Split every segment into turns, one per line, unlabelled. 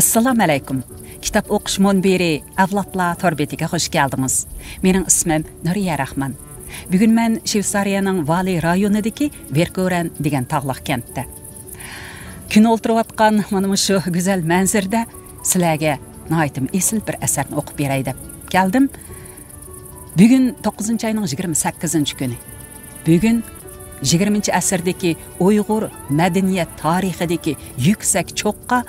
Assalamu alaykum. Kitap o'qish munbiri Avlodlar torbetiga xush keldingiz. Mening ismim Nuriya Rahman. Bugun men Shveysariyaning Vali rayonidagi Verkoren degan tog'liq kentda. Kun o'ltirayotgan mana shu go'zal manzarada sizlarga nihoyatim esil bir asarni o'qib beray deb keldim. Bugun 9-oyning 28-kuni. Bugun 20-asrdagi Uyg'ur madaniyat tarixidagi yuksak cho'qqa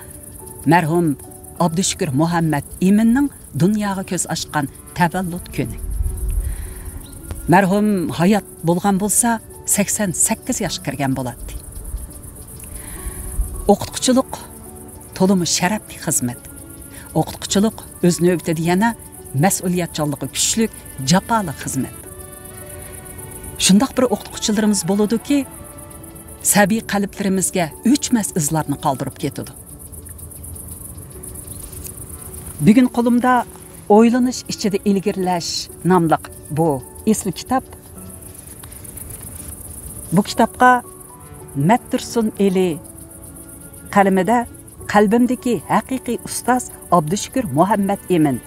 marhum Abdushukur Muhammad Eminning dunyoga ko'z ochgan tavallud kuni. Marhum hayot bo'lgan bo'lsa 88 yoshga kirgan bo'ladi. O'qituvchilik to'limi sharafli xizmat. O'qituvchilik o'z navbatida yana mas'uliyatchanligi kuchli, jafoli xizmat. Shundoq bir o'qituvchilarimiz bo'ladi-ki, sabiy qalblarimizga o'chmas izlarni qoldirib ketadi. Bugun qo'limda o'ylanish ichida ilgirlash nomli bu esli kitap. Bu kitobga Mattursun Eli qalamida qalbimdagi haqiqiy ustoz Abdushukur Muhammad Emin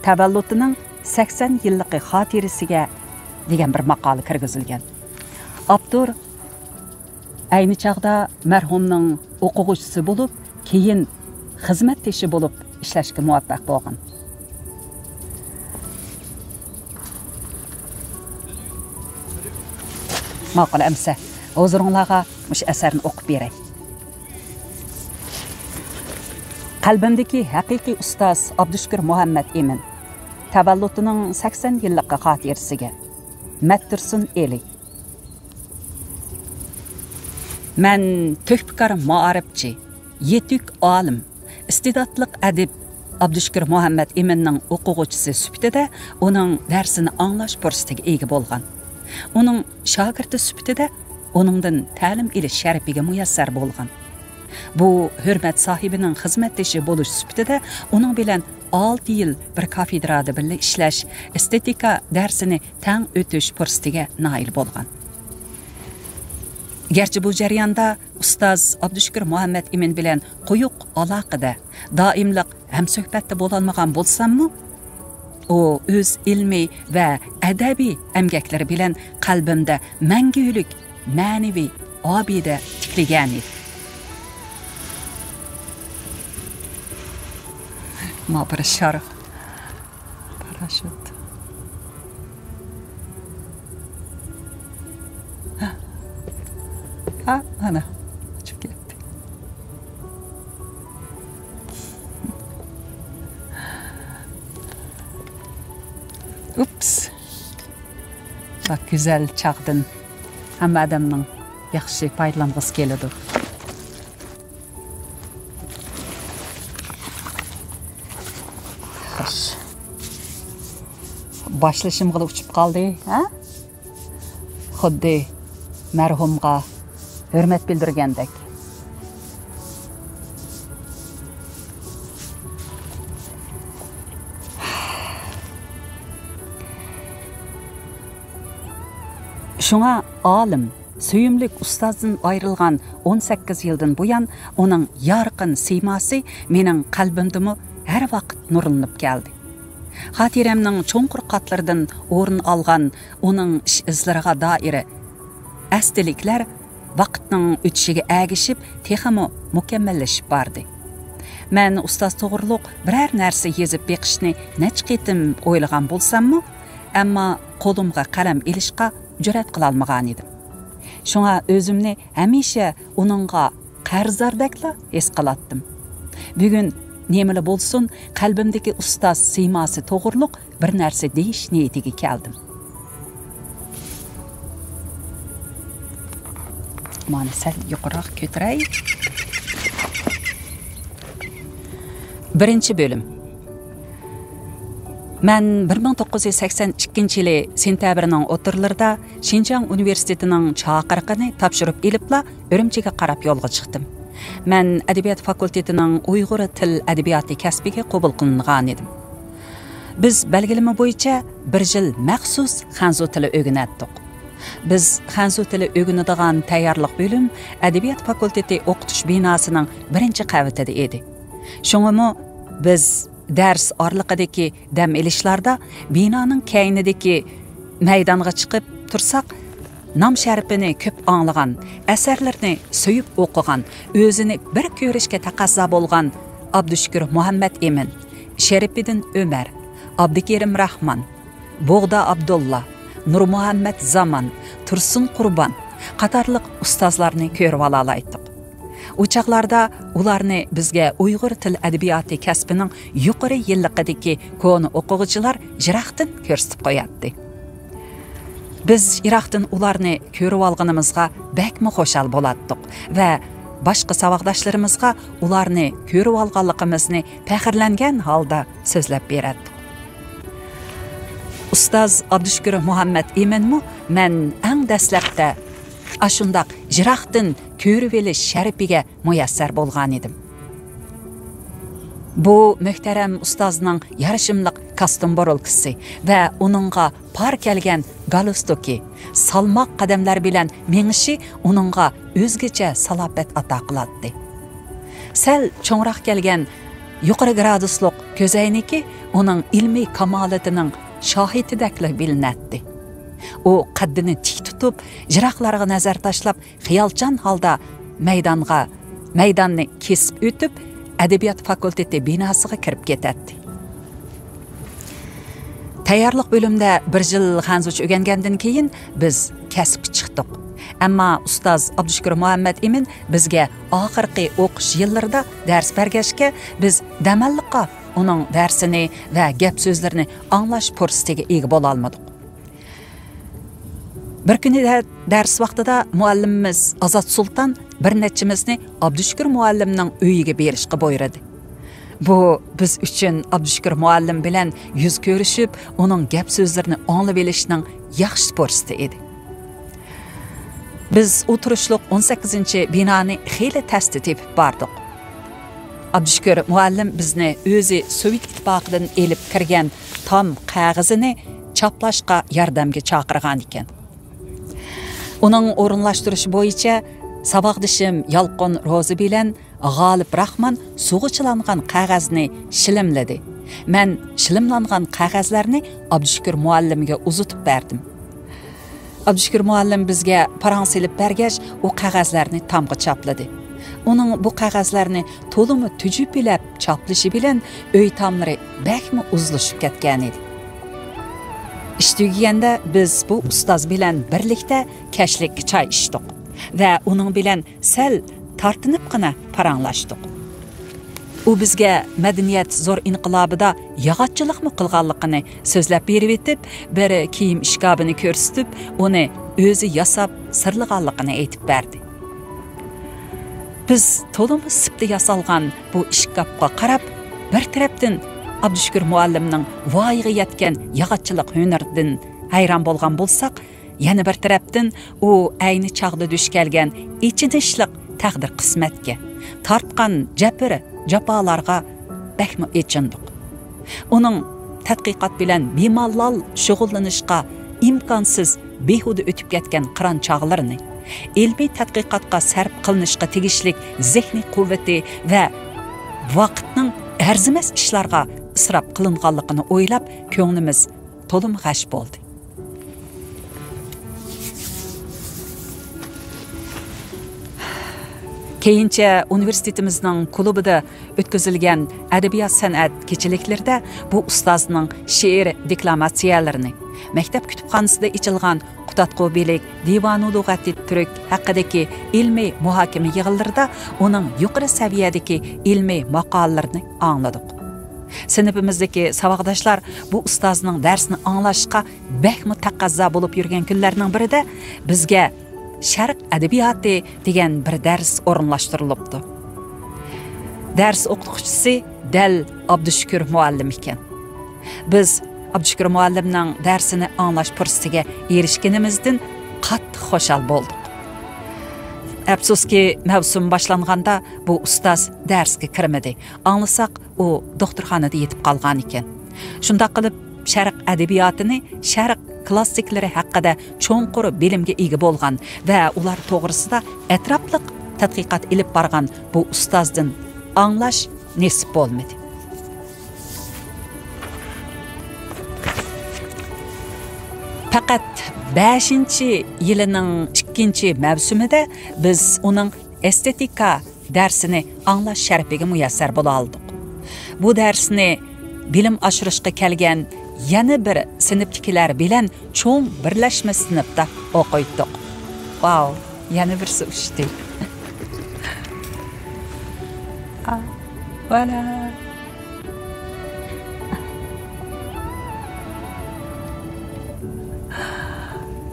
tavalludining 80 yillik xotirasiga degan bir maqola kirgizilgan. Abdur ayni chaqda marhumning o'quvchisi bo'lib, keyin xizmatdoshi bo'lib ishlashga muvaffaq bo'lgan. Maqola amsa huzuringizga mush asarni o'qib beray. Qalbimdagi haqiqiy ustoz Abdushukur Muhammad Emin tavalludining 80 yillik xotirasiga Mattursun Eli. Men töhbikar ma'arifchi, yetuk olim, istedodli adib Abdushukur Muhammad Eminning o'quvchisi sifatida uning darsini anglash fursatiga ega bo'lgan. Uning shogirdi sifatida uningdan ta'lim olish sharafiga muyassar bo'lgan. Bu hurmat sohibining xizmatdoshi bo'lish sifatida uning bilan 6 yil bir kafedrada birga ishlash, estetika darsini tang o'tish fursatiga nail bo'lgan. Gerçi bu jarayonda ustoz Abdushukur Muhammad Emin bilan quyuq aloqada, doimlik hamsuhbatda bo'lolmagan bo'lsam-mu, u o'z ilmiy va adabiy emgaklari bilan qalbimda mangulik ma'naviy obida tikilgan edi. Ma bir sharh parashut. Ana uçup gitti. Ups. Bak güzel çağdın. Hamma adamның yaxshi foydalanғысы keladi. Xo'sh. Boshlashim qilib uchib qoldi, ha? Xuddi marhumga hürmet bildirgandek. Şuna alim, söyümlük ustazdan ayrılgan 18 yıldan bu yan onun yarqın siması mening qalbimdimi her vaqt nurlanıp geldi. Xatiremning cho'nqur qatlardan o'rin algan uning ish izlariga doir astiliklar vaqtning o'tishiga agishib, texmo mukammallashib bordi. Men ustoz to'g'riliq biror narsa yezib beqishni necha qitim o'ylagan bo'lsam-mu, ammo qo'limga qalam ilishga jur'at qila olmagan edim. Shunga o'zimni hamisha uningga qarzdordakla his qilatdim. Bugun nemali bo'lsin, qalbimdagi ustoz siymasi to'g'riliq bir narsa deyish niyatiga keldim. Mana sal yuqoroq ko'taray. Birinchi bo'lim. Men 1982-yili sentyabrning o'tirlarida Xinjiang universitetining chaqiriqini topshirib elibla Urumchiga qarab yo'lga chiqdim. Men adabiyot fakultetining Uyg'ur til adabiyoti kasbiga qabul qilingan edim. Biz belgilama bo'yicha 1 yil maxsus xanzu tili o'rganatdik. Biz xanzu tili o'rganadigan tayyorlik bo'lim adabiyot fakulteti o'qitish binosining birinchi qavatida edi. Şoňamy biz ders arlyqydaki dam elişlarda binaның keýnideki meýdanga çykyp tursak, nam şerpini köp anlagan, eserlerini söyüp okugan, özünü bir görüşke takazza bolgan Abdüşkür Muhammed Emin, Şeripidin Ömer, Abdikerim Rahman, Boğda Abdullah, Nur Muhammed Zaman, Tursun Qurban qatarlıq ustazlarını körüp alalaydyk. Uçaqlarda ularni bizga Uyghur til adabiyoti kasbining yuqori yilliqidagi koni o'quvchilar Jiraqdan ko'rsatib qo'yatdi. Biz Iraqdan ularni ko'rib olganimizga bakmi xo'shal bo'latdik va boshqa saboqdoshlarimizga ularni ko'rib olganligimizni faxrlangan holda so'zlab berdik. Ustoz Abdüşkür Muhammed Eminmi men eng dastlabda ashundaq Jiraqdan ko'rib elish sharifiga muyassar bo'lgan edim. Bu muhtaram ustozning yarışımlıq kostyum borolkisi va uningga par kelgan galostoki, salmoq qadamlar bilan mengishi uningga o'zgacha salobet ato qiladi. Sal cho'ngroq kelgan yuqori gradusliq ko'zayniki uning ilmiy kamolatining shohididakli bilinadi. O qaddini tik tutib, jiraqlarga nazar tashlab, xiyolchan holda maydonni kesib o'tib, Adabiyot fakulteti binasiga kirib ketadi. Tayyorlik bölümde bir yil hanzuch o'rgangandan keyin biz kasbga chiqdik. Ammo ustoz Abdüşkür Muhammed Emin bizga oxirgi o'qish yillarida dars bergachga biz damalliqqa uning darsini va gap so'zlarini anglash fursatiga ega bo'la olmadik. Bir kuni ders vaqtida muallimimiz Azat Sultan bir nechimizni Abdüşkür muallimning uyiga berishga buyurdi. Bu biz uchun Abdüşkür muallim bilan yuz ko'rishib, uning gap so'zlarini anglab olishning yaxshi fursati edi. Biz o'tirishliq 18-binani xeyli tasti tepib bordik. Abdüşkür muallim bizni o'zi Sovet ittifoqidan elib kirgan tom qog'ozini choplashga yordamga chaqirgan ekan. Uning o'rinlashtirishi bo'yicha saboqdishim Yalqon Rozi bilan G'olib Rahman sug'uchilangan qog'ozni shilimladi. Men shilimlangan qog'ozlarni Abdüşkür muallimga uzatib berdim. Abdüşkür muallim bizga parans ilib bergach, u qog'ozlarni tomga chopladi. Uning bu qog'ozlarni to'limi tujib bilab choplishi bilan uy tomlari bakmi uzlashib ketgan edi. İş tugaganda biz bu ustoz bilan birlikda kashlik choy ichdik va uning bilan sal tortinibgina paranglashdik. U bizga madaniyat zo'r inqilobida yog'ochchilikmi qilganligini so'zlab berib etib, bir kiyim ishkabini ko'rsatib, uni o'zi yasab sirliganligini aytib berdi. Biz to'limi sipda yasalgan bu ishkabga qarab, bir tarafdan Abdüşkür muallimning voyiga yetgan yog'ochchilik hunaridan hayron bo'lgan bo'lsak, yana bir tarafdan u ayni chog'da duch kelgan ichinishliq taqdir qismatga, tortgan jafolarga bakmi echindik. Uning tadqiqot bilan bemalol shug'ullanishga imkonsiz behuda o'tib ketgan qiron chog'larini, ilmiy tadqiqotga sarf qilinishga tegishlik zehniy quvvati va vaqtning arzimas ishlarga isrof qilinganligini o'ylab, ko'nglimiz to'lim g'ash bo'ldi. Keyincha universitetimizning klubida o'tkazilgan adabiyot san'at kechiliklarida bu ustozning she'r deklamatsiyalarini, maktab kutubxonasida ichilgan Qutatqubilik, Divanu lug'ati turk haqidagi ilmiy muhokama yig'inlarida uning yuqori saviyadagi ilmiy maqolalarini angladik. Sinfimizdagi saboqdoshlar bu ustozning darsini anglashga bakmi taqazzo bo'lib yurgan kunlarning birida bizga Sharq adabiyoti degan bir dars o'rinlashtirilibdi. Dars o'qituvchisi dal Abdüşkür muallim ekan. Biz Abdüşkür muallimning darsini anglash fursatiga erishganimizdan qattiq xushal bo'ldik. Afsuski, mavsum boshlanganda bu ustoz darsga kirmadi. Anglasak, u doktorxonada yetib qolgan ekan. Shunda qilib Sharq adabiyotini, Sharq klassiklari haqida cho'nqur bilimga ega bo'lgan va ular to'g'risida atrofliq tadqiqot ilib borgan bu ustozdan anglash nesip bolmadı. Faqat 5-yilining 2-mavsumida biz uning estetika darsini anglash sharafiga muyassar bo'la oldik. Bu darsni bilim oshirishga kelgan yana bir sinfdagilar bilan cho'ng birlashma sinfda o'qiydik. Wow, yana birsi ushdi. Voilà.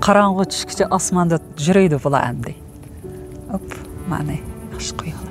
Qarаңғы tushgacha osmonda жүрейді bular endi. Hop, mana yaxshi qo'yalım.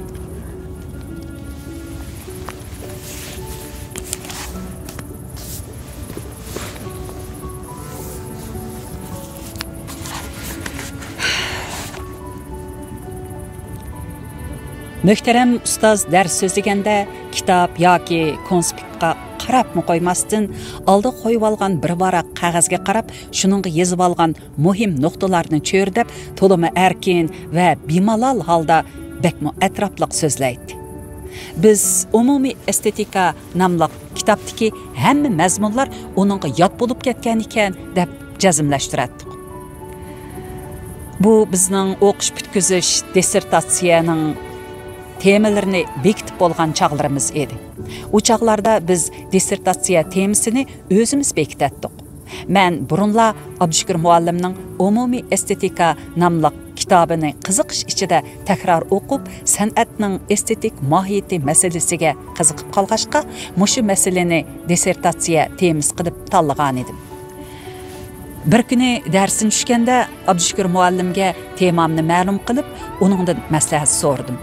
Muhtaram ustoz dars so'zlaganda kitob yoki konspektga qarab qo'ymasdan oldi qo'yib olgan bir varaq qog'ozga qarab shuningga yozib olgan muhim nuqtalarni cho'rdab to'limi erkin va bemalol holda bakmo atrofliq so'zlaydi. Biz umumiy estetika nomli kitobdagi hamma mazmunlar uningga yod bo'lib ketgan ekan deb jazmlashtirdik. Bu bizning o'qish bitkizish dissertatsiyaning temalarini bekitib bo'lgan chaqlarimiz edi. O chaqlarda biz dissertatsiya temasini o'zimiz bekitdik. Men burunla Abdushukur muallimning umumiy estetika nomli kitobini qiziqish ichida takror o'qib, san'atning estetik mohiyati masalasiga qiziqib qolg'ashqa, mushu masalani dissertatsiya temas qilib tanlagan edim. Bir kuni darsin tushganda Abdushukur muallimga temamni ma'lum qilib, uningdan maslahat so'radim.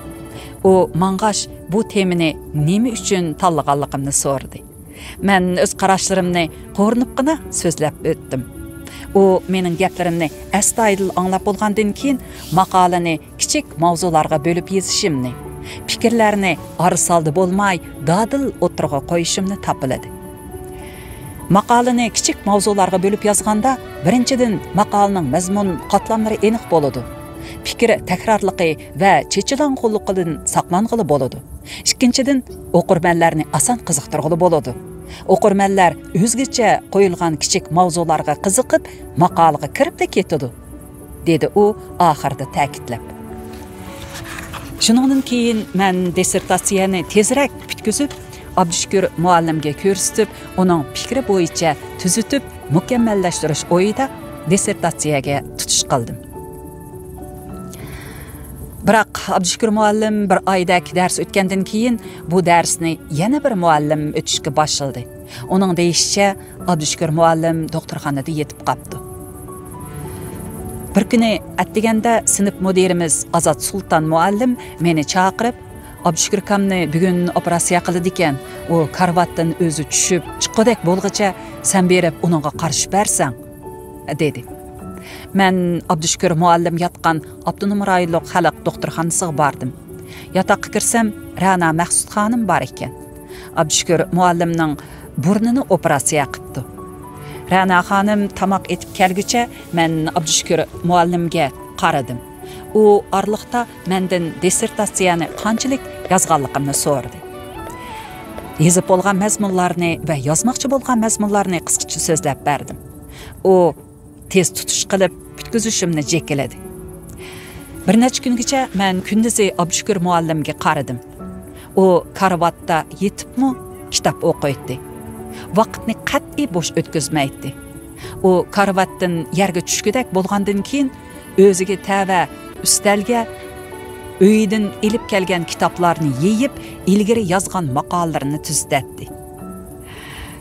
O mangash bu temini nima uchun tanlaganligimni so'radi. Men o'z qarashlarimni qo'rinibgina so'zlab o'tdim. O mening gaplarimni astoydil anglab bo'lgandan keyin maqolani kichik mavzularga bo'lib yozishimni, fikrlarni arisaldi bo'lmay, dadil o'tirg'a qo'yishimni topiladi. Maqolani kichik mavzularga bo'lib yozganda, birinchidan maqolaning mazmun qatlamlari aniq bo'ladi. Fikir takrorligi va chechilanqonligidan saqlanğılı bo'ladi. Ikkinchidan, o'qirmanlarni oson qiziqtirg'ili bo'ladi. O'qirmanlar o'zgacha qo'yilgan kichik mavzularga qiziqib, maqolaga kirib ketadi, dedi u oxirida ta'kidlab. Shundan keyin men dissertatsiyani tezroq bitkizib, Abdushukur muallimga ko'rsatib, uning fikri bo'yicha tuzitib, mukammallashtirish o'yida dissertatsiyaga tutish qildim. Biroq Abdushukur muallim bir oydak dars o'tgandan keyin bu darsni yana bir muallim o'tishga boshladi. Uning deyishicha, Abdushukur muallim doktorxonada yetib qoldi. Bir kuni atdiganda sinf mudirimiz Azat Sultan muallim meni chaqirib, Abdushukur kamni bugun operatsiya qildi ekan, u karvatdan o'zi tushib chiqqidek bo'lg'icha sen berib uningga qarshi bersang, dedi. Men Abdushukur muallim yotgan Abdunum rayonlik xalq doktorxonasiga bordim. Yotoqqa kirsam, Ra'na Maqsud xonim bor ekan. Abdushukur muallimning burnini operatsiya qildi. Ra'na xonim tamoq etib kelguncha men Abdushukur muallimga qaradim. U orliqda mendan dissertatsiyani qanchalik yozganligimni so'radi. Yozib bo'lgan mazmunlarni va yozmoqchi bo'lgan mazmunlarni qisqacha so'zlab berdim. U tez tutish qilib bitkizishimni jekiladi. Bir necha kungacha men kunduzi Abdushukur muallimga qaradim. U karvatda yetibmi kitob o'qiydi. Vaqtni qat'iy bo'sh o'tkazmaydi. U karvatdan yerga tushgudak bo'lgandan keyin o'ziga tava ustalga uyidan ilib kelgan kitoblarni yeyib, ilgari yozgan maqolalarini tuzatdi.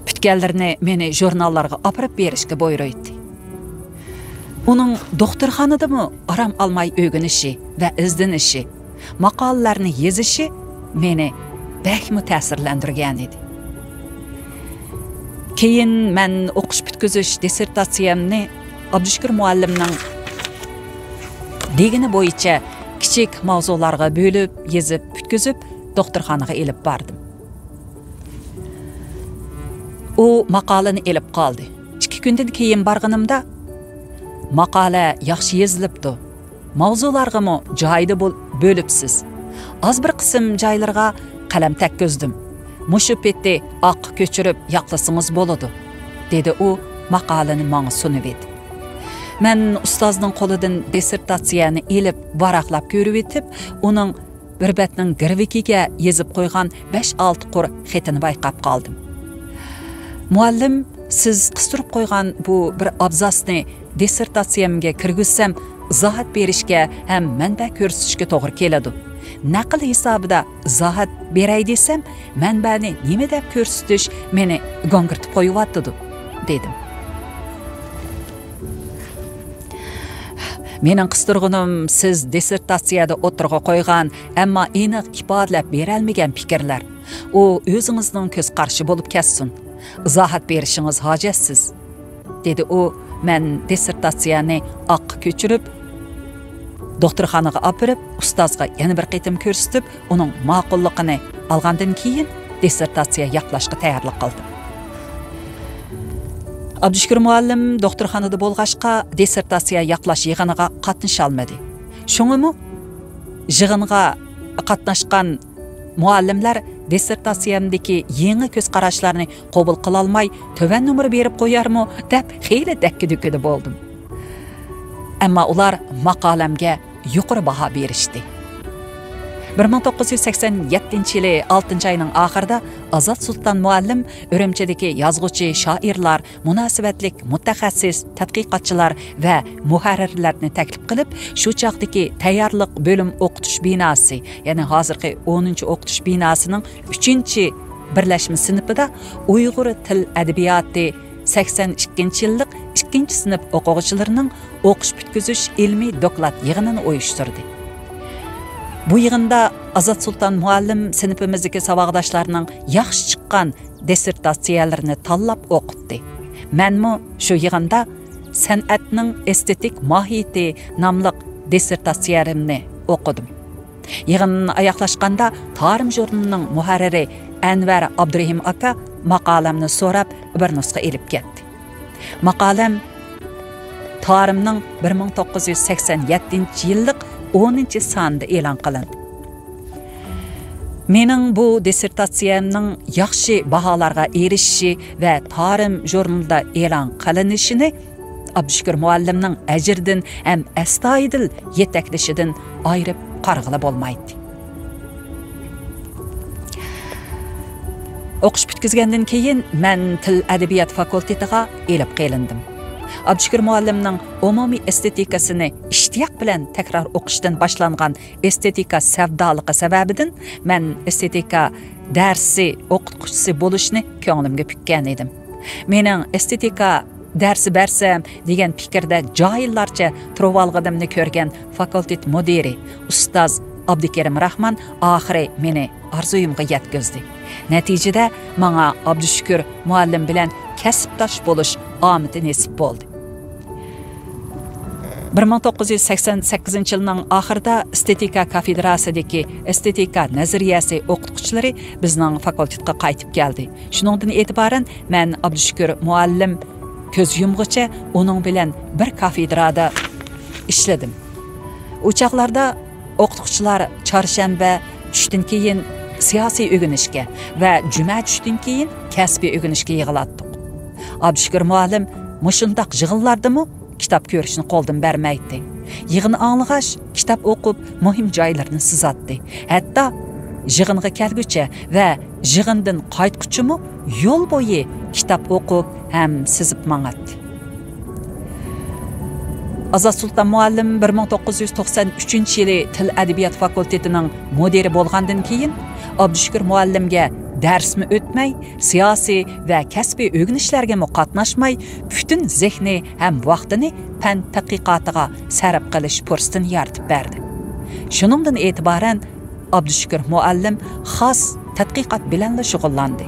Bitganlarini meni jurnallarga olib berishga buyurdi. Uning doktorxonadami aram olmay o'rganishi va izdanishi, maqolalarni yozishi meni bakmi ta'sirlantirgan edi. Keyin men o'qish bitkizish dissertatsiyamni Abdushukur muallimning degini bo'yicha kichik mavzularga bo'lib, yozib, bitkizib, doktorxonaga elib bordim. U maqolani elib qoldi. 2 kundan keyin borganimda maqola yaxshi yozilibdi. Mavzularga joyida bo'libsiz. Az bir qism joylarga qalam takkizdim. Mushu petde oq ko'chirib yoqlasangiz bo'ladi, dedi u maqolani menga sunib edi. Men ustozning qo'lidan dissertatsiyani elib varaqlab ko'rib etib, uning bir betning girvikiga yezib qo'ygan 5-6 qur xetini bayqab qoldim. Muallim, siz qistirib qo'ygan bu bir abzasni dissertatsiyamga kirgizsam, izohat berishga ham manba ko'rsatishga to'g'ri keladi. Naql hisobida izohat beray desam, manbani nima deb ko'rsatish meni gongirtib qo'yibdi, dedim. Mening qistirg'unim siz dissertatsiyada o'tirg'a qo'ygan, ammo aniq ifodalab bera olmagan fikrlar. U o'zingizning ko'z qarshi bo'lib ketsin. Izohat berishingiz hojatsiz, dedi u. Men dissertatsiyani oq ko'chirib, doktorxonaga olib, ustozga yana bir qitim ko'rsatib, uning ma'qulligini olgandan keyin dissertatsiya yoqlashga tayyorlik qildim. Abdushukur muallim doktorxonada bo'lg'ashqa dissertatsiya yoqlash yig'iniga qatnasha olmadi. Shuningmi, yig'inga qatnashgan muallimlar dissertatsiyamdagi yangi ko'z qarashlarni qabul qila olmay, to'van nomer berib qo'yarmi deb xeyli dakki-dukkida bo'ldim. Ammo ular maqolamga yuqori baho berishdi. 1987-yili 6-oyning oxirida Azat Sultan muallim Urumchidagi yozuvchi, shoirlar, munosabatlik mutaxassis, tadqiqotchilar va muharrirlarni taklif qilib, shu chaqdagi tayyorlik bo'lim o'qitish binosi, ya'ni hozirgi 10-o'qitish binosining 3-birlashma sinfida Uyg'ur til adabiyoti 82-yillik 2-sinf o'quvchilarining o'qish bitkizish ilmiy doklad yig'inini uyushtirdi. Bu yig'inda Azat Sultan muallim sinfimizdagi saboqdoshlarning yaxshi chiqqan dissertatsiyalarini tanlab o'qitdi. Menmi shu yig'inda san'atning estetik mohiyati nomli dissertatsiyamni o'qidim. Yig'in oyoqlashganda Tarim jurnalining muharriri Anvar Abdurahim aka maqolamni so'rab bir nusxa elib ketdi. Maqolam Tarimning 1987-yillik 10-sonda e'lon qilindi. Mening bu dissertatsiyamning yaxshi baholarga erishishi va Tarim jurnalida e'lon qilinishini Abdushukur muallimning ajrdan ham astoydil yetaklashidan ayirib qarg'ila bo'lmaydi. O'qish bitkizgandan keyin men til adabiyot fakultetiga elib kelindim. Abdushukur muallimning umumiy estetikasini ishtiyoq bilan takror o'qishdan boshlangan estetika savdoligi sababidan men estetika darsi o'qituvchisi bo'lishni ko'nglimga pukkan edim. Mening estetika darsi bersam degan fikrda johillarcha turib olganimni ko'rgan fakultet mudiri ustoz Abdukarim Rahman oxiri meni orzuyimga yetkazdi. Natijada menga Abdushukur muallim bilan kasbdosh bo'lish omadi nasib bo'ldi. 1988-yilning oxirida estetika kafedrasidagi estetika nazariyasi o'qituvchilari bizning fakultetga qaytib keldi. Shuningdan e'tiboran men Abdushukur muallim ko'z yumg'icha uning bilan bir kafedrada ishladim. U chaqlarda o'qituvchilar chorshanba tushdan keyin siyosiy o'rganishga va juma tushdan keyin kasbiy o'rganishga yig'ildik. Abdushukur muallim mushundaq yig'inlardimi kitap ko'rishni qo'ldan bermaydi. Yig'in anglag'ach kitap o'qib, muhim joylarni sizatdi. Hatto yig'inga kelguncha va yig'indan qaytguncha yo'l bo'yi kitap o'qib ham sizib mang'atdi. Azat Sultan muallim 1993-yili til adabiyot fakultetining mudiri bo'lgandan keyin Abdushukur muallimga darsmi o'tmay, siyosiy va kasbiy o'rganishlarga qatnashmay, butun zehni ham vaqtini fan tadqiqotiga sarf qilish fursatini yaratib berdi. Shuningdan e'tiboran Abdushukur muallim xos tadqiqot bilan shug'ullandi.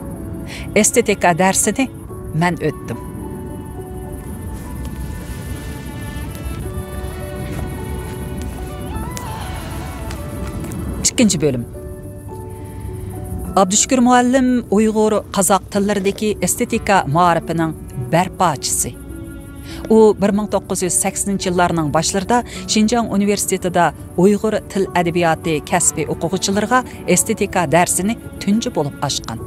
Estetika darsini men o'tdim. Ikkinchi bo'lim. Abdushukur muallim Uyg'ur, qozoq tillaridagi estetika ma'rifining barpochisi. U 1980-yillarning başlarında Şinjan Universitetida Uyg'ur til adabiyoti kasbi o'quvchilariga estetika darsini tunji bo'lib ochgan.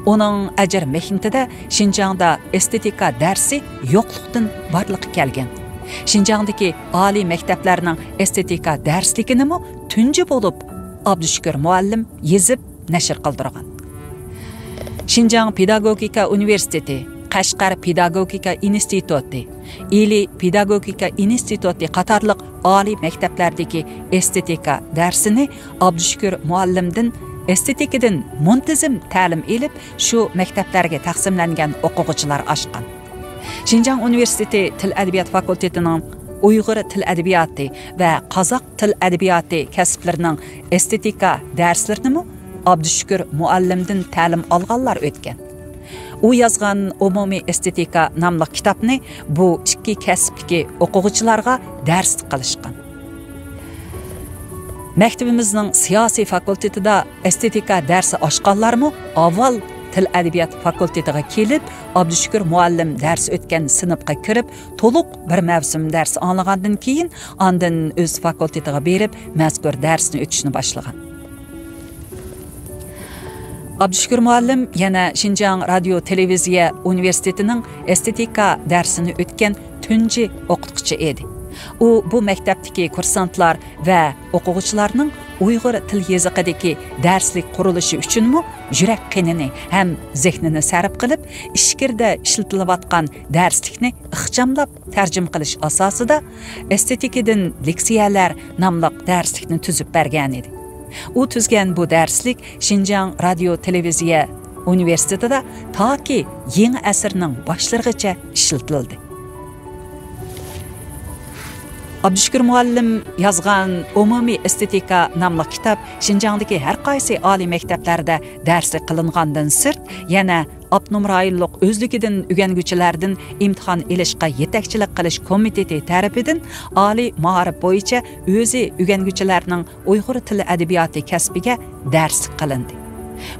Uning ajr mehnatida Şinjangda estetika darsi yo'qlikdan barliqqa kelgan. Şinjangdagi oliy maktablarning estetika darsligini tunji bo'lib Abdushukur muallim yezib nashr qildirgan. Şinjang Pedagogika Universiteti, Qashqar Pedagogika instituti, Ili Pedagogika instituti qatorliq oliy maktablardagi estetika darsini Abdushukur muallimdan estetikadan muntazam ta'lim elib, shu maktablarga taqsimlangan o'quvchilar ochgan. Şinjang Universiteti Til adabiyot fakultetining Uyg'ur til adabiyoti va Qozoq til adabiyoti kasblarining estetika darslarini Abdushukur muallimdan ta'lim olganlar o'tgan. U yozgan umumiy estetika nomli kitobni bu ikki kasbdagi o'quvchilarga dars qilishgan. Maktabimizning siyosiy fakultetida estetika darsi ochganlarmi avval til adabiyot fakultetiga kelib, Abdushukur muallim dars o'tgan sinfga kirib, to'liq bir mavsum dars olgandan keyin ondan o'z fakultetiga berib, mazkur darsni o'tishni boshlagan. Abdushukur muallim yana Şinjan Radio Televiziya Universitetining estetika darsini o'tgan tunji o'qituvchi edi. U bu maktabdagi kursantlar va o'quvchilarning Uyg'ur til yoziqidagi darslik qurilishi uchunmi yurak qinini ham zehnini sarf qilib, ishkirda ishlatilayotgan darslikni ixchamlab tarjima qilish asosida estetikadan leksiyalar nomli darslikni tuzib bergan edi. U tuzgan bu darslik Şinjan Radio Televiziya Universitetida toki yangi asrning boshlarigacha ishlatildi. Abdushukur muallim yozgan umumiy estetika nomli kitob Şinjandagi har qaysi oliy maktablarda darsi qilingandan sirt yana Abnum rayonluq o'zligidan o'rganuvchilardan imtihon elishga yetakchilik qilish komiteti tarafidan oliy ma'rif bo'yicha o'zi o'rganuvchilarning Uyg'ur tili adabiyoti kasbiga dars qilindi.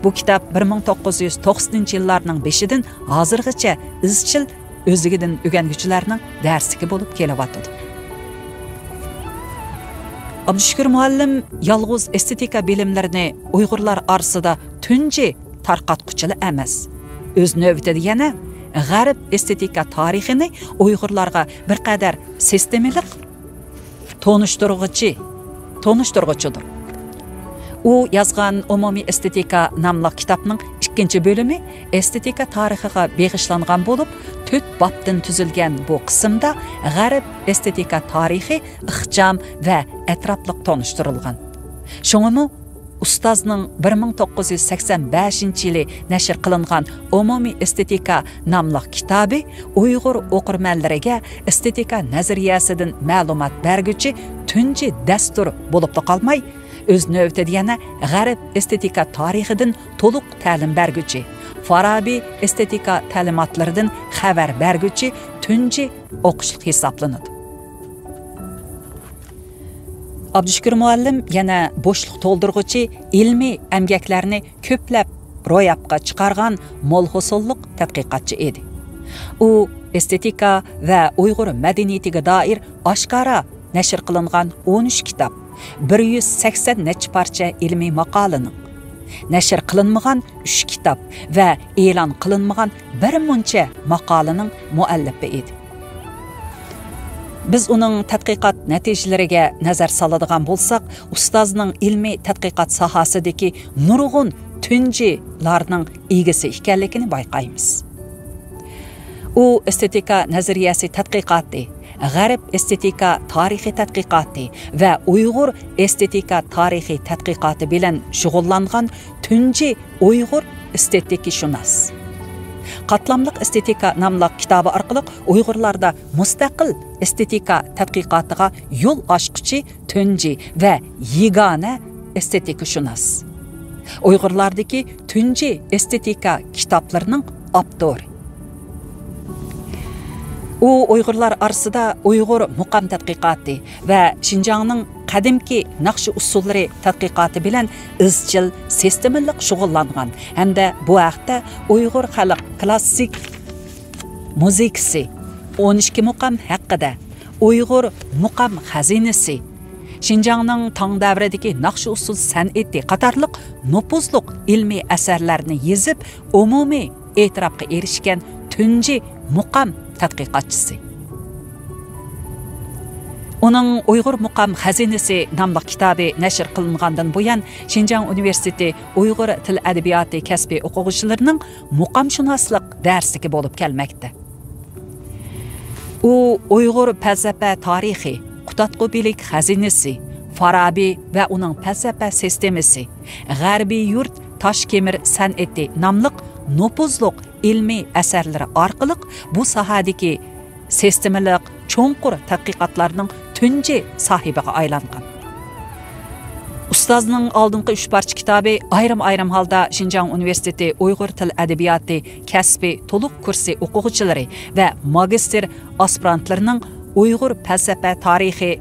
Bu kitob 1990-yillarning 5idan hozirgacha izchil o'zligidan o'rganuvchilarning darsligi bo'lib kelyapti. Abdushukur muallim yolg'iz estetika bilimlarini Uyg'urlar orasida tunji tarqatquchili emas. O'z navbatida yana g'arb estetika tarixini Uyg'urlarga bir qadar sistemalik tonishtiruvchidir. U yozgan umumiy estetika nomli kitobning 2-bo'limi estetika tarixiga beg'ishlangan bo'lib, 4 bobdan tuzilgan bu qismda g'arb estetika tarixi ixcham va atrofliq tonishtirilgan. Shuningmi ustozning 1985-yili nashr qilingan umumiy estetika nomli kitobi Uyg'ur o'qirmanlariga estetika nazariyasidan ma'lumot berguchi tunji dastur bo'lib qolmay, o'z navbatida yana g'arb estetika tarixidan to'liq ta'lim berguchi, Farabi estetika ta'limotlaridan xabar berguchi tunji o'qishlik hisoblanadi. Abdushukur muallim yana bo'shliq to'ldirguchi ilmiy amgaklarni ko'plab ro'yobga chiqargan mo'lhosolliq tadqiqotchi edi. U estetika va Uyg'ur madaniyatiga doir oshkora nashr qilingan 13 kitob, 180 necha parcha ilmiy maqolaning, nashr qilinmagan 3 kitob va e'lon qilinmagan bir muncha maqolaning muallifi edi. Biz uning tadqiqot natijalariga nazar soladigan bo'lsak, ustozning ilmiy tadqiqot sohasidagi nurg'un tunjilarning egasi ekanligini bayqaymiz. U estetika nazariyasi tadqiqoti, g'arb estetika tarixiy tadqiqoti va Uyg'ur estetika tarixiy tadqiqoti bilan shug'ullangan tunji Uyg'ur estetikashunos. Qatlamliq estetika nomli kitobi orqali Uyg'urlarda mustaqil estetika tadqiqotiga yo'l ochquchi tunji va yagona estetikashunos. Uyg'urlardagi tunji estetika kitoblarining avtori. U Uyg'urlar orasida Uyg'ur muqam tadqiqoti va Şinjanning qadimki naqshi usullari tadqiqoti bilan izchil sistemalik shug'ullangan hamda bu haqda Uyg'ur xalq klassik muzikasi 12 muqam haqida, Uyg'ur muqam xazinasi, Şinjanның таң davridagi naqsh usul san'ati qatorliq nupuzliq ilmiy asarlarni yezib, umumiy e'tirofga erishgan tunji muqam tadqiqotchisi. Uning Uyg'ur muqam xazinasi nomli kitobi nashr qilingandan buyon Şinjan universiteti Uyg'ur til adabiyoti kasbiy o'quvchilarining muqamshunoslik darsligi bo'lib kelmoqda. U Uyg'ur falsafa tarixi, Qutatqubilik xazinasi, Farabi va uning falsafa sistemasi, G'arbiy yurt Toshkemir san'ati nomli nupuzliq ilmiy asarlari orqali bu sohadagi sistemalik cho'nqur tadqiqotlarning tunji sohibiga aylangan. Ustozning oldingi 3 parcha kitobi ayrim holda Şinjan universiteti Uyg'ur til adabiyoti kasbiy to'liq kursi o'quvchilari va magistr aspirantlarining Uyg'ur falsafa tarixi,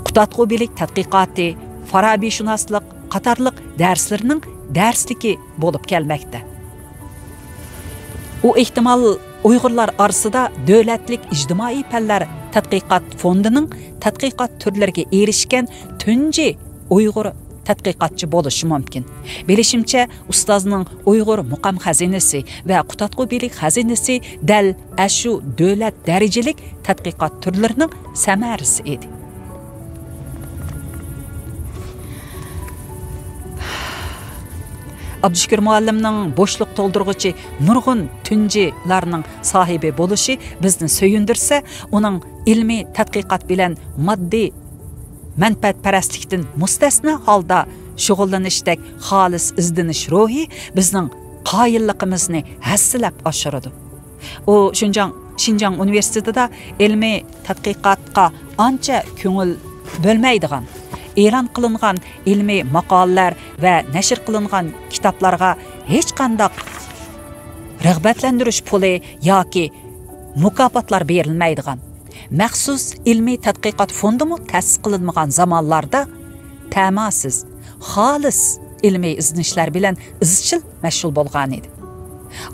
Qutatqubilik tadqiqoti, Farabishunoslik qatorliq darslarining darsligi bo'lib kelmoqda. U ehtimol Uyg'urlar orasida davlatlik ijtimoiy fanlar tadqiqot fondining tadqiqot turlariga erishgan tunji Uyg'ur tadqiqotchi bo'lishi mumkin. Bilishimcha, ustozning Uyg'ur muqam xazinasi va Qutatqubilik xazinasi dal ashu davlat darajalik tadqiqot turlarining samarasi edi. Abdushukur muallimning bo'shliq to'ldirg'ichi nurg'un tunjilarning sohibi bo'lishi bizni so'yindirsa, uning ilmiy tadqiqot bilan moddiy manfaatparastlikdan mustasno holda shug'ullanishdek xolis izdinish ruhi bizning qoyilligimizni hassilab oshiradi. U Şinjan universitetida ilmiy tadqiqotga ancha ko'ngil bo'lmaydigan, e'lon qilingan ilmiy maqolalar va nashr qilingan kitoblarga hech qanday rag'batlantirish puli yoki mukofotlar berilmaydigan, maxsus ilmiy tadqiqot fondimi ta'sis qilinmagan zamonlarda ta'masiz, xolis ilmiy izlanishlar bilan izchil mashg'ul bo'lgan edi.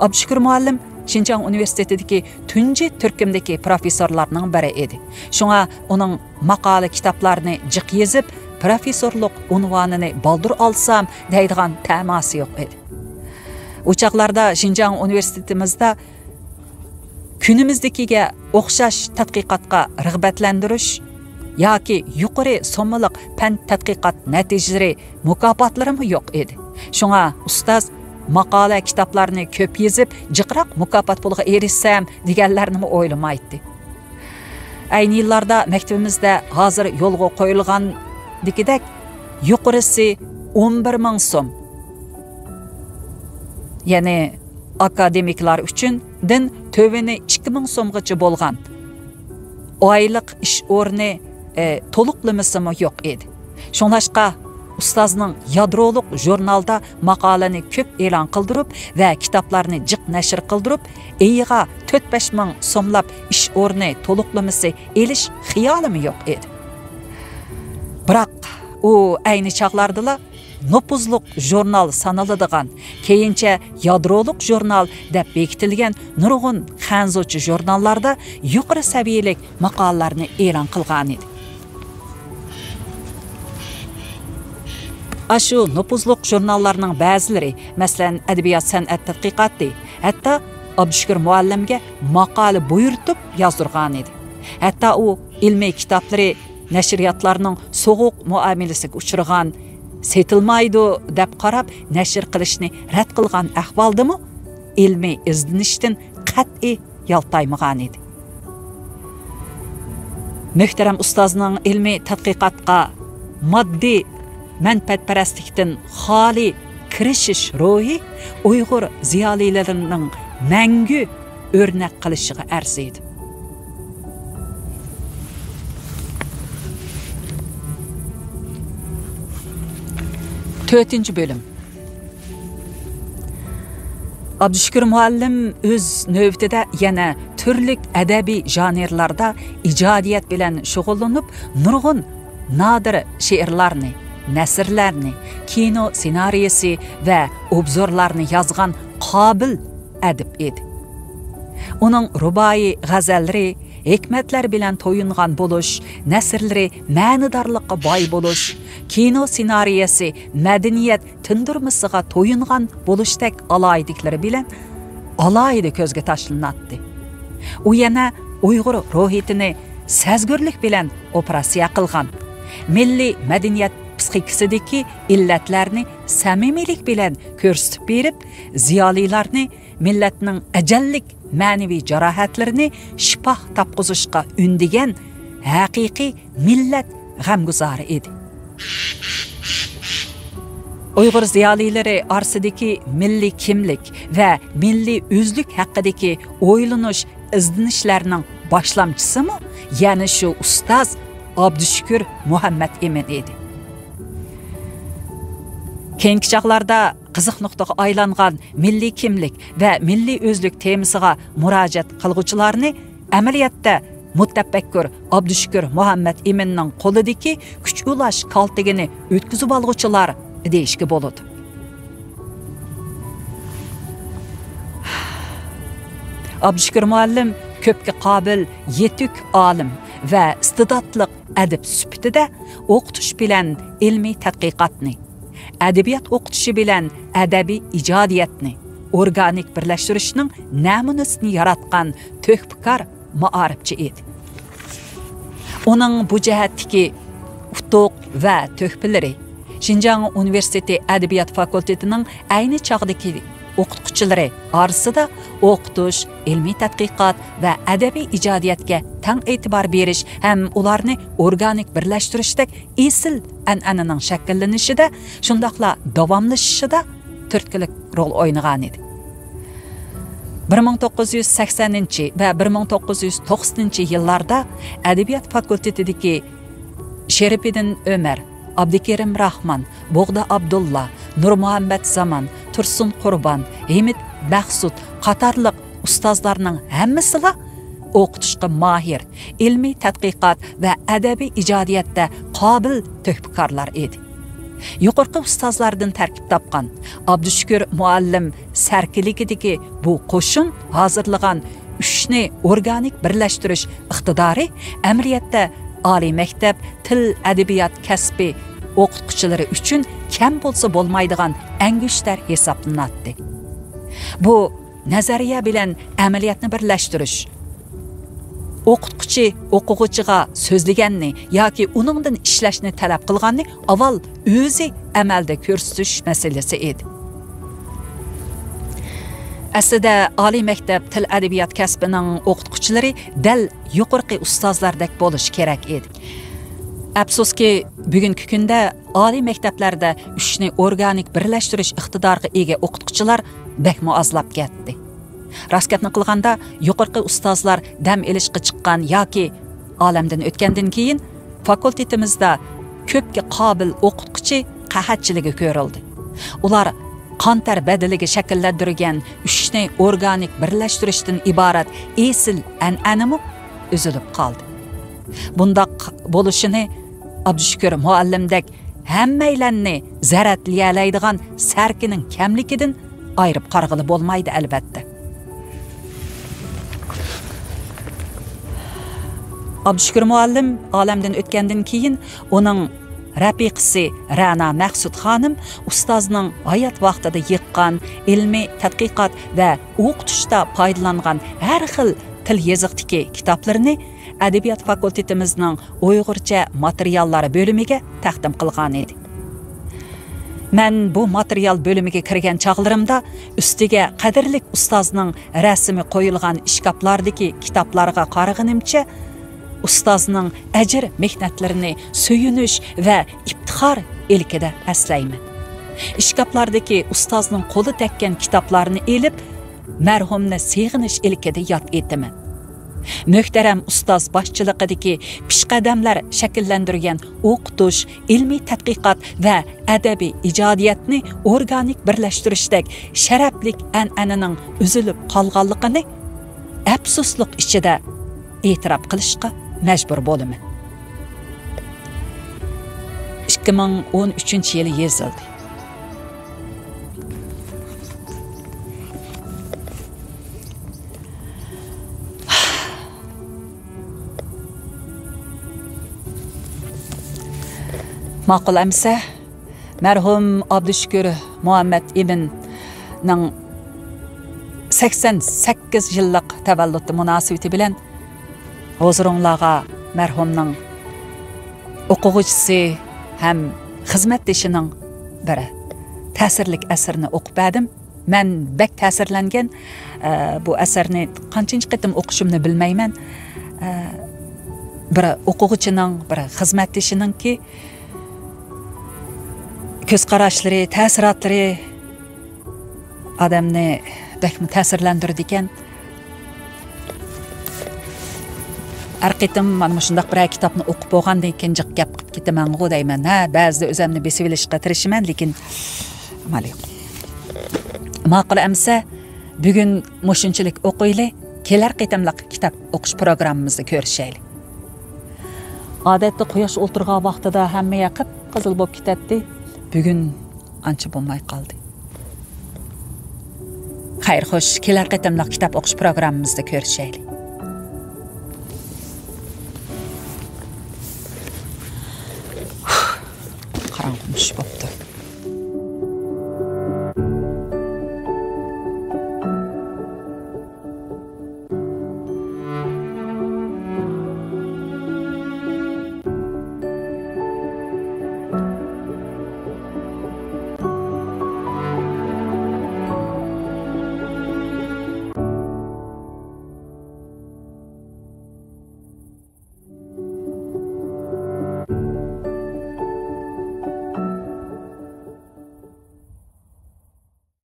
Abdushukur muallim Şinjan universitetidagi tunji turkumdagi professorlarning biri edi. Shunga uning maqola kitoblarini jiq yezib, professorlik unvonini baldur olsam deydigan ta'masi yo'q edi. O'chaqlarda Şinjan universitetimizda kunimizdagiga o'xshash tadqiqotga rag'batlantirish yoki yuqori so'mliq fan tadqiqot natijalari mukofotlarimi yo'q edi. Shunga ustoz maqola kitoblarni ko'p yezib, jiqroq mukofot puliga erishsam deganlarni o'ylamaydi. Ayni yillarda maktabimizda hozir yo'lga qo'yilgan degidek yuqorisi 11,000 so'm. Ya'ni akademiklar uchun din tövini 2,000 so'mgacha bo'lgan oylik ish o'rni to'liqlamasimi yo'q edi. Shunlashqa ustozning yadroliq jurnalda maqolani ko'p e'lon qildirib va kitoblarni jiq nashr qildirib, eyiga 4-5 ming so'mlab ish o'rni to'liqlamasi elish xiyolimi yo'q edi. Biroq u ayni chaqlardila nupuzliq jurnal sanaladigan, keyincha yadroliq jurnal deb bekitilgan nurg'un xanzochi jurnallarda yuqori saviyalik maqolalarni e'lon qilgan edi. Aşu nupuzliq jurnallarning ba'zilari, masalan, adabiyot san'at tadqiqoti, hatto Abdushukur muallimga maqola buyurtib yozdirgan edi. Hatto u ilmiy kitoblari nashriyotlarning so'g'uq muomalasiga uchragan, setilmaydi deb qarab nashr qilishni rad qilgan ahvoldami ilmiy izlanishdan qat'iy yaltaymagan edi. Muhtaram ustozning ilmiy tadqiqotga moddiy manfaatparastlikdan xoli kirishish ruhi Uyg'ur ziyolilarining mangu o'rnak qilishiga arziydi. To'rtinchi bo'lim. Abdushukur muallim o'z navbatida yana turli adabiy janrlarda ijodiyat bilan shug'ullanib, nurg'un nodir she'rlarni, nasrlarni, kino ssenariysi va obzorlarni yozgan qobil adib edi. Uning ruboiy g'azallari, hikmatlar bilan to'yingan bo'lish, nasrlari ma'nidorlikqa boy bo'lish, kino ssenariyasi madaniyat tindirmisiga to'yingan bo'lishdek aloyidliklari bilan alohida ko'zga tashlanadi. U yana Uyg'ur ruhiyatini sezgurlik bilan operatsiya qilgan. Milliy madaniyat psixikasidagi illatlarni samimiylik bilan ko'rsatib berib, ziyolilarni millatning ajallik ma'naviy jarohatlarini shifo topqizishga undigan haqiqiy millat g'amguzori edi. Uyg'ur ziyolilari orasidagi milliy kimlik va milliy o'zlik haqidagi o'ylanish izlanishlarning boshlamchisimi ya'ni shu ustoz Abdushukur Muhammad Emin edi. Keyingi chaqlarda qiziq nuqtaga aylangan milliy kimlik va milliy o'zlik temasiga murojaat qilguvchilarni amaliyotda mutafakkur Abdushukur Muhammad Eminning qo'lidagi kuch ulash kaltigini o'tkazib olguvchilar deyishga bo'ladi. Abdushukur muallim ko'pga qobil, yetuk olim va iste'dodli adib sifatida o'qitish bilan ilmiy tadqiqotni, adabiyot o'qitishi bilan adabiy ijodiyatni organik birlashtirishning namunasini yaratgan to'hpakor muarifchi edi. Uning bu jihatdagi utuq va to'hpalari Xinjiang Universiteti Adabiyot fakultetining ayni chog'dagi o'qituvchilari orasida o'qitish, ilmiy tadqiqot va adabiy ijodiyatga tang e'tibor berish ham ularni organik birlashtirishdek esil an'ananing shakllanishida, shundoqla davomlashishida turtkilik rol o'ynagan edi. 1980 va 1990 yillarda Adabiyot fakultetidagi Sherifiddin Ömer, Abdukerim Rahman, Bo'g'da Abdulla, Nurmuhammad Zaman, Tursun Qurban, Hamid Baxsud qatorliq ustozlarning hammasiga o'qitishga mahir, ilmiy tadqiqot va adabiy ijodiyatda qobil to'hpakorlar edi. Yuqorqi ustozlardan tarkib topgan Abdushukur muallim sarkiligidagi bu qo'shin hozirlagan uchni organik birlashtirish iqtidori amaliyotda oliy maktab til adabiyot kasbi o'qituvchilari uchun kam bo'lsa bo'lmaydigan angushtar hisoblanadi. Bu nazariya bilan amaliyotni birlashtirish, o'qituvchi o'quvchiga so'zlaganni yoki uningdan ishlashni talab qilganni avval o'zi amalda ko'rsatish masalasi edi. Aslida oliy maktab til adabiyot kasbining o'qituvchilari dal yuqorqi ustozlardek bo'lish kerak edi. Afsuski, bugungi kunda oliy maktablarda uchni organik birlashtirish iqtidoriga ega o'qituvchilar bakmo ozlab ketdi. Rostgapni qilganda yuqorqi ustozlar dam olishga chiqqan yoki olamdan o'tgandan keyin fakultetimizda ko'pga qobil o'qituvchi qahatchiligi ko'rildi. Ular qontar badaliga shakllantirgan uchni organik birlashtirishdan iborat esil an'anami uzilib qoldi. Bundaq bo'lishini Abdushukur muallimdek hammaylarni zaratlayalaydigan sarkining kamligidan ayirib qarag'ili bo'lmaydi albatta. Abdushukur muallim olamdan o'tgandan keyin uning rafiqasi Ra'no Maqsud xonim ustozning hayot vaqtida yiqqan ilmiy tadqiqot va o'qitishda foydalangan har xil til yoziqdagi kitoblarini Adabiyot fakultetimizning Uyg'urcha materiallari bo'limiga taqdim qilgan edi. Men bu material bo'limiga kirgan chog'larimda ustiga qadrlik ustozning rasmi qo'yilgan ishkoplardagi kitoblarga qaraganimcha ustozning ajr mehnatlarini suyunish va iftixor ilkida aslayman. Ishkoplardagi ustozning qo'li tekkan kitoblarni elib, marhumni seg'inish ilkida yod etaman. Muhtaram ustoz boshchiligidagi pishqadamlar shakllantirgan o'qitish, ilmiy tadqiqot va adabiy ijodiyatni organik birlashtirishdek sharaflik an'ananing uzilib qolganligini afsuslik ichida e'tirof qilishga majbur bo'laman. 2013-yili yozildi. Ma'qul amsa, mərhum Abdüşkür Muhammad Emin'nin 88 yıllık təvəllüdü münasibeti bilen huzurunlağa mərhumның o'quvchisi hem xizmatdeshining biri ta'sirlik asarni o'qib berdim. Men bek ta'sirlangan, bu asarni qanchinchi qitim o'qishimni bilmayman. Bir o'quvchining, bir xizmatdeshininki ko'z qarashlari, ta'sirotlari odamni bekmi ta'sirlantirdi ekan. Har qitim mana shunday bir kitobni o'qib bo'lgandan keyin jiq gap qilib ketaman go deyman. Ha, ba'zida o'zimni besib olishga tirishaman, lekin amaliy. Ma'qul amsa, bugun mushunchalik o'qiyli, kelar qitimliq kitob o'qish programmamizni ko'rishaylik. Odatda quyosh o'ltirgan vaqtida hamma yoqib qizil bo'lib ketadi. Bugun ancha bo'lmay qoldi. Xayr, xo'sh, kelar qitimliq kitob o'qish programmamizda ko'rishaylik. Qarang'imish bo'pti.